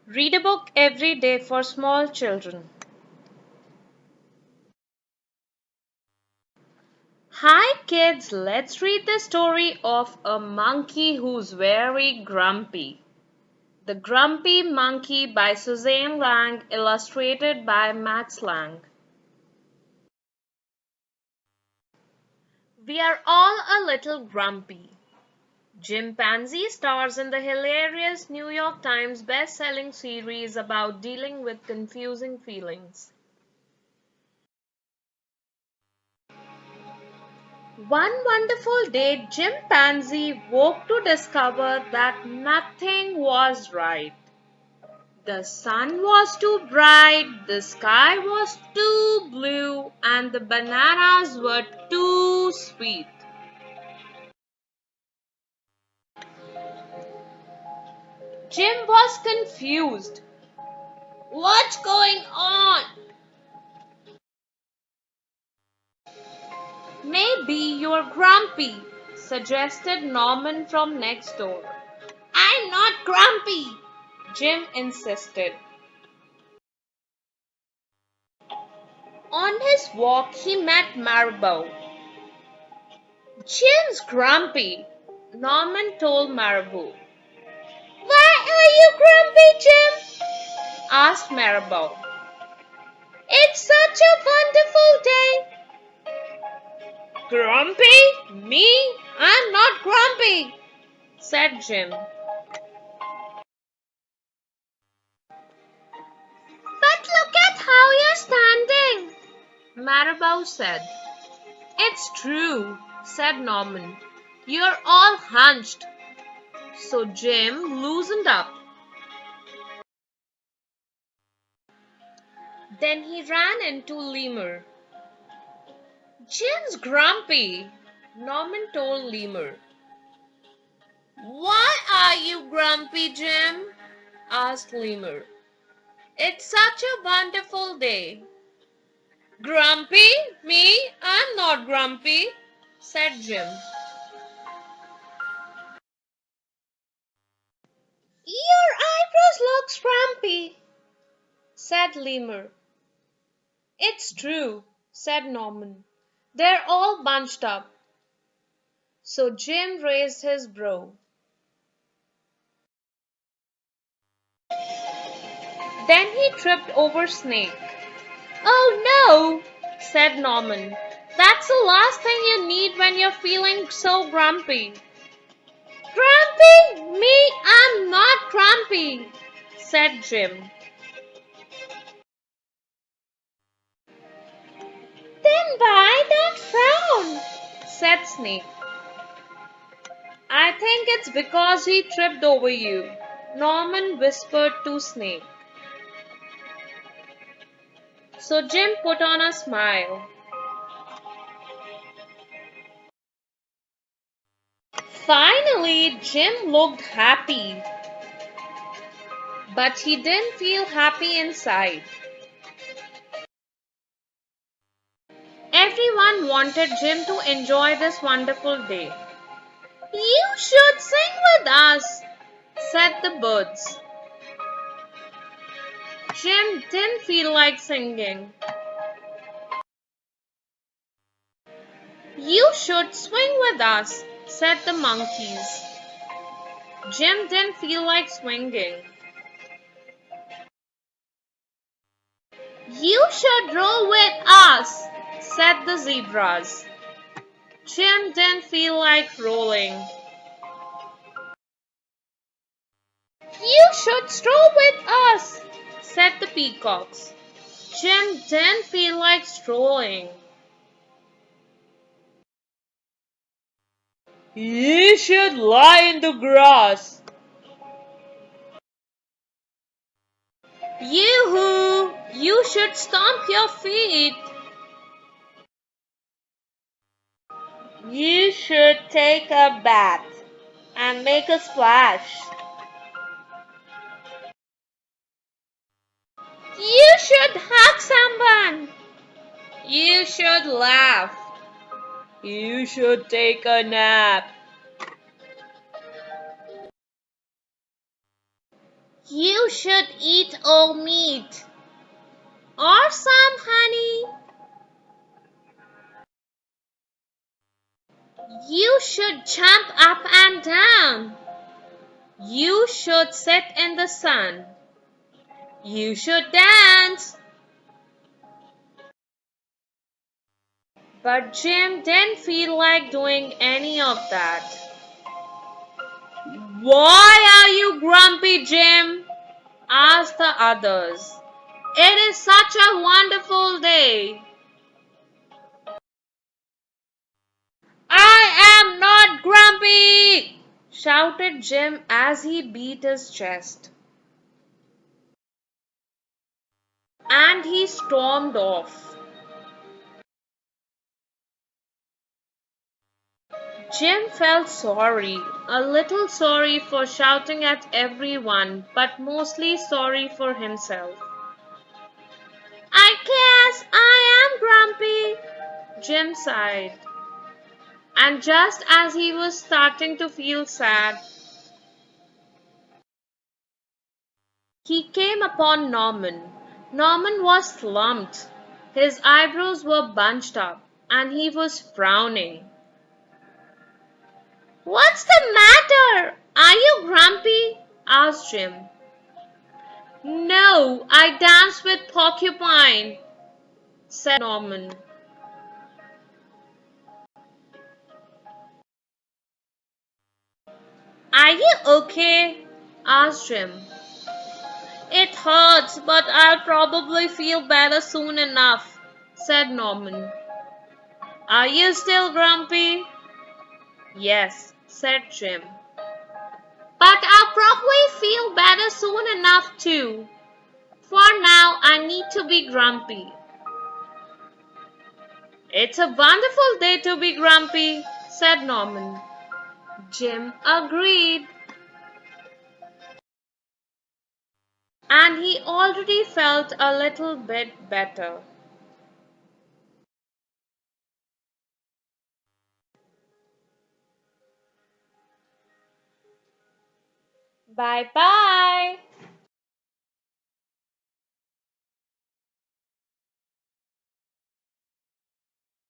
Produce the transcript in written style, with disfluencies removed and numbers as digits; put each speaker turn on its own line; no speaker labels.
Read a book every day for small children. Hi kids, let's read the story of a monkey who's very grumpy. The Grumpy Monkey by Suzanne Lang, illustrated by Max Lang. We are all a little grumpy. Chimpanzee stars in the hilarious New York Times best-selling series about dealing with confusing feelings. One wonderful day, Chimpanzee woke to discover that nothing was right. The sun was too bright, the sky was too blue, and the bananas were too sweet. Jim was confused. What's going on? Maybe you're grumpy, suggested Norman from next door. I'm not grumpy, Jim insisted. On his walk, he met Marabou. Jim's grumpy, Norman told Marabou. Why are you grumpy, Jim? Asked Marabou. It's such a wonderful day. Grumpy? Me? I'm not grumpy, said Jim. But look at how you're standing, Marabou said. It's true, said Norman. You're all hunched. So Jim loosened up. Then he ran into Lemur. Jim's grumpy, Norman told Lemur. Why are you grumpy, Jim? Asked Lemur. It's such a wonderful day. Grumpy? Me? I'm not grumpy, said Jim. Your eyebrows look grumpy, said Lemur. It's true, said Norman. They're all bunched up. So Jim raised his brow. Then he tripped over Snake. Oh no, said Norman. That's the last thing you need when you're feeling so grumpy. Grumpy? Me? I'm not grumpy, said Jim. Then why that frown? Said Snake. I think it's because he tripped over you, Norman whispered to Snake. So Jim put on a smile. Finally, Jim looked happy. But he didn't feel happy inside. Everyone wanted Jim to enjoy this wonderful day. You should sing with us, said the birds. Jim didn't feel like singing. You should swing with us, said the monkeys. Jim didn't feel like swinging. You should row with us, said the zebras. Jim didn't feel like rolling. You should stroll with us, said the peacocks. Jim didn't feel like strolling. You should lie in the grass. Yoo-hoo! You should stomp your feet. You should take a bath and make a splash. You should hug someone. You should laugh. You should take a nap. You should eat all meat. Or some honey. You should jump up and down. You should sit in the sun. You should dance. But Jim didn't feel like doing any of that. Why are you grumpy, Jim? Asked the others. It is such a wonderful day. I am not grumpy, shouted Jim as he beat his chest. And he stormed off. Jim felt sorry, a little sorry for shouting at everyone, but mostly sorry for himself. I guess I am grumpy, Jim sighed. And just as he was starting to feel sad, he came upon Norman. Norman was slumped. His eyebrows were bunched up, and he was frowning. What's the matter? Are you grumpy? Asked Jim. No, I danced with Porcupine, said Norman. Are you okay? Asked Jim. It hurts, but I'll probably feel better soon enough, said Norman. Are you still grumpy? Yes, said Jim. But I'll probably feel better soon enough too. For now, I need to be grumpy. It's a wonderful day to be grumpy, said Norman. Jim agreed. And he already felt a little bit better. Bye bye.